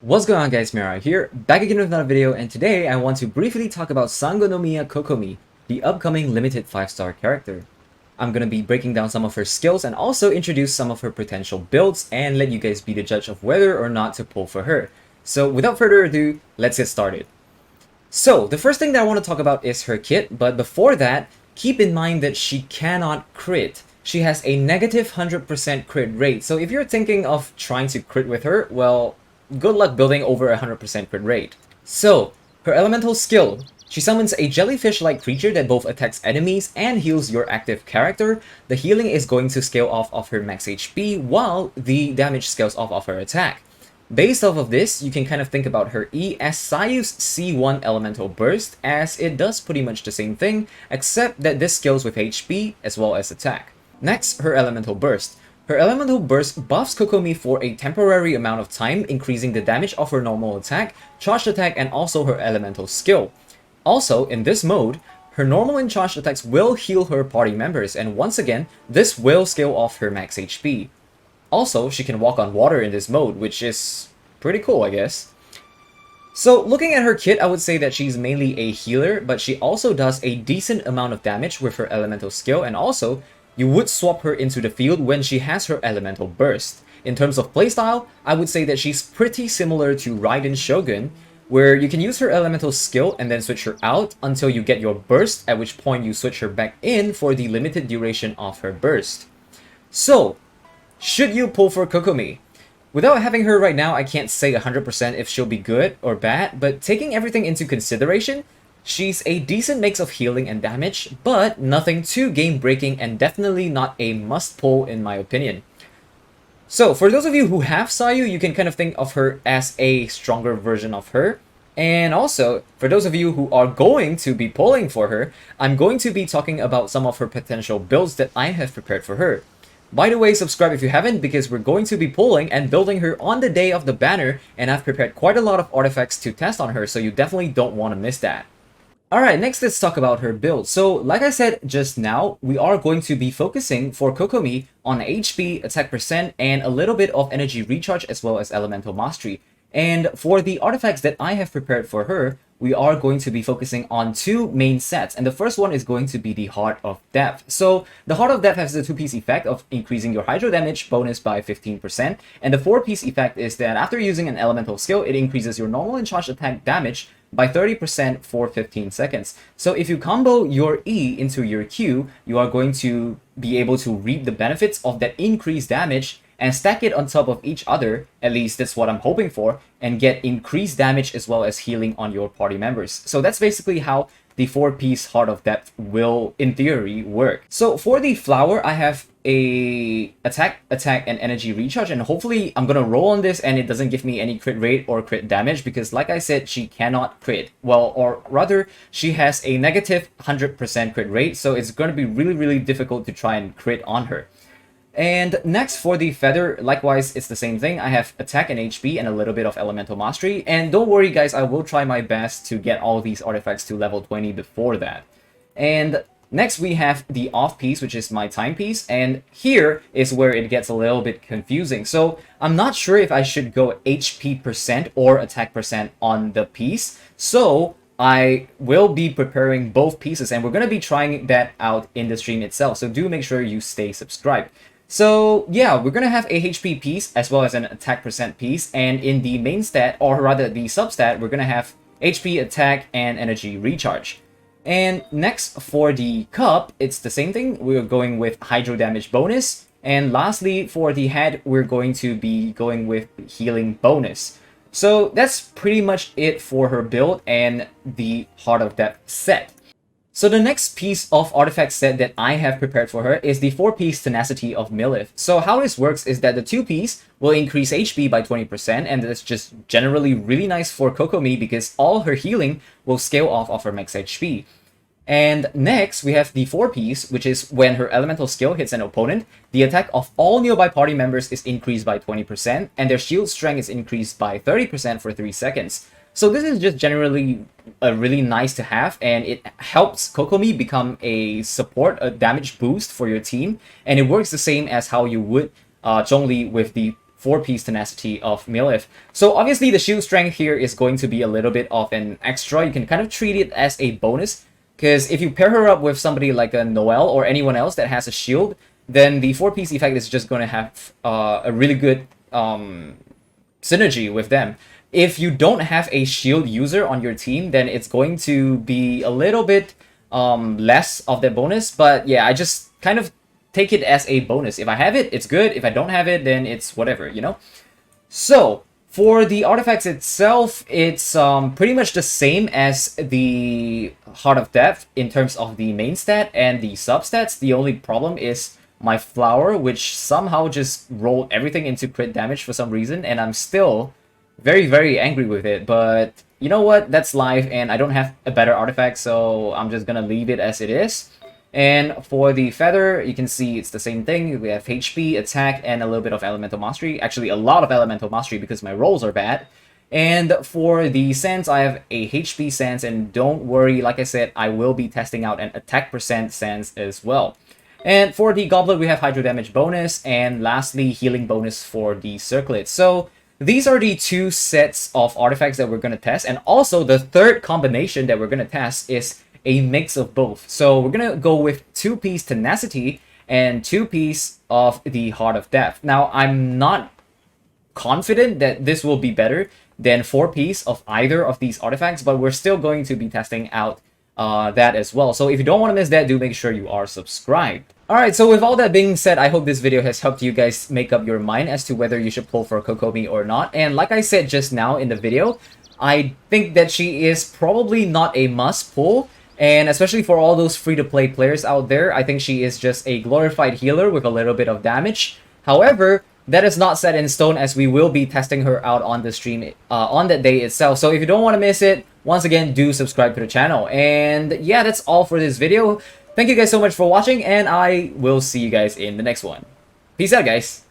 What's going on, guys? Mira here, back again with another video, and today I want to briefly talk about Sangonomiya Kokomi, the upcoming limited 5-star character. I'm gonna be breaking down some of her skills and also introduce some of her potential builds and let you guys be the judge of whether or not to pull for her. So without further ado, let's get started. So the first thing that I want to talk about is her kit, but before that, keep in mind that she cannot crit. She has a negative 100% crit rate, so if you're thinking of trying to crit with her, well, good luck building over 100% crit rate. So, her elemental skill. She summons a jellyfish-like creature that both attacks enemies and heals your active character. The healing is going to scale off of her max HP, while the damage scales off of her attack. Based off of this, you can kind of think about her E as Sayu's C1 Elemental Burst, as it does pretty much the same thing, except that this scales with HP as well as attack. Next, her Elemental Burst. Her Elemental Burst buffs Kokomi for a temporary amount of time, increasing the damage of her normal attack, charged attack, and also her elemental skill. Also, in this mode, her normal and charged attacks will heal her party members, and once again, this will scale off her max HP. Also, she can walk on water in this mode, which is pretty cool, I guess. So, looking at her kit, I would say that she's mainly a healer, but she also does a decent amount of damage with her elemental skill, and also, you would swap her into the field when she has her elemental burst. In terms of playstyle, I would say that she's pretty similar to Raiden Shogun, where you can use her elemental skill and then switch her out until you get your burst, at which point you switch her back in for the limited duration of her burst. So, should you pull for Kokomi? Without having her right now, I can't say 100% if she'll be good or bad, but taking everything into consideration, she's a decent mix of healing and damage, but nothing too game-breaking and definitely not a must-pull in my opinion. So, for those of you who have Sayu, you can kind of think of her as a stronger version of her. And also, for those of you who are going to be pulling for her, I'm going to be talking about some of her potential builds that I have prepared for her. By the way, subscribe if you haven't, because we're going to be pulling and building her on the day of the banner, and I've prepared quite a lot of artifacts to test on her, so you definitely don't want to miss that. Alright, next let's talk about her build. So, like I said just now, we are going to be focusing for Kokomi on HP, attack percent, and a little bit of energy recharge as well as elemental mastery. And for the artifacts that I have prepared for her, we are going to be focusing on two main sets. And the first one is going to be the Heart of Depth. So, the Heart of Depth has the 2-piece effect of increasing your hydro damage bonus by 15%. And the 4-piece effect is that after using an elemental skill, it increases your normal and charged attack damage by 30% for 15 seconds. So if you combo your E into your Q, you are going to be able to reap the benefits of that increased damage and stack it on top of each other, at least that's what I'm hoping for, and get increased damage as well as healing on your party members. So that's basically how the 4-piece Heart of Depth will, in theory, work. So for the flower, I have a attack, and energy recharge, and hopefully I'm gonna roll on this and it doesn't give me any crit rate or crit damage, because like I said, she cannot crit. Well, or rather, she has a negative 100% crit rate, so it's gonna be really difficult to try and crit on her. And next, for the feather, likewise, it's the same thing. I have attack and HP and a little bit of elemental mastery. And don't worry, guys, I will try my best to get all these artifacts to level 20 before that. And next, we have the off piece, which is my timepiece. And here is where it gets a little bit confusing. So I'm not sure if I should go HP percent or attack percent on the piece. So I will be preparing both pieces, and we're going to be trying that out in the stream itself. So do make sure you stay subscribed. So yeah, we're gonna have a HP piece as well as an attack percent piece, and in the main stat, or rather the substat, we're gonna have HP, attack, and energy recharge. And next, for the cup, it's the same thing. We're going with hydro damage bonus, and lastly, for the head, we're going to be going with healing bonus. So that's pretty much it for her build and the Heart of Depth set. So the next piece of artifact set that I have prepared for her is the 4-piece Tenacity of Milith. So how this works is that the 2-piece will increase HP by 20%, and that's just generally really nice for Kokomi because all her healing will scale off of her max HP. And next, we have the 4-piece, which is when her elemental skill hits an opponent, the attack of all nearby party members is increased by 20%, and their shield strength is increased by 30% for 3 seconds. So this is just generally really nice to have, and it helps Kokomi become a support, a damage boost for your team, and it works the same as how you would Zhongli with the 4-piece tenacity of Milith. So obviously the shield strength here is going to be a little bit of an extra. You can kind of treat it as a bonus, because if you pair her up with somebody like a Noelle or anyone else that has a shield, then the 4-piece effect is just going to have a really good synergy with them. If you don't have a shield user on your team, then it's going to be a little bit less of that bonus. But yeah, I just kind of take it as a bonus. If I have it, it's good. If I don't have it, then it's whatever, you know? So, for the artifacts itself, it's pretty much the same as the Heart of Death in terms of the main stat and the substats. The only problem is my flower, which somehow just rolled everything into crit damage for some reason, and I'm still very angry with it. But you know what? That's life, and I don't have a better artifact, so I'm just gonna leave it as it is. And for the feather, you can see it's the same thing. We have HP, attack, and a little bit of elemental mastery. Actually, a lot of elemental mastery because my rolls are bad. And for the sense, I have a HP sense, and don't worry, like I said, I will be testing out an attack percent sense as well. And for the goblet, we have hydro damage bonus, and lastly, healing bonus for the circlet. So these are the 2 sets of artifacts that we're going to test. And also, the third combination that we're going to test is a mix of both. So we're going to go with 2-piece tenacity and 2-piece of the Heart of Death. Now, I'm not confident that this will be better than 4-piece of either of these artifacts, but we're still going to be testing out that as well. So if you don't want to miss that, do make sure you are subscribed. Alright, so with all that being said, I hope this video has helped you guys make up your mind as to whether you should pull for Kokomi or not. And like I said just now in the video, I think that she is probably not a must pull. And especially for all those free-to-play players out there, I think she is just a glorified healer with a little bit of damage. However, that is not set in stone, as we will be testing her out on the stream on that day itself. So if you don't want to miss it, once again, do subscribe to the channel. And yeah, that's all for this video. Thank you guys so much for watching, and I will see you guys in the next one. Peace out, guys.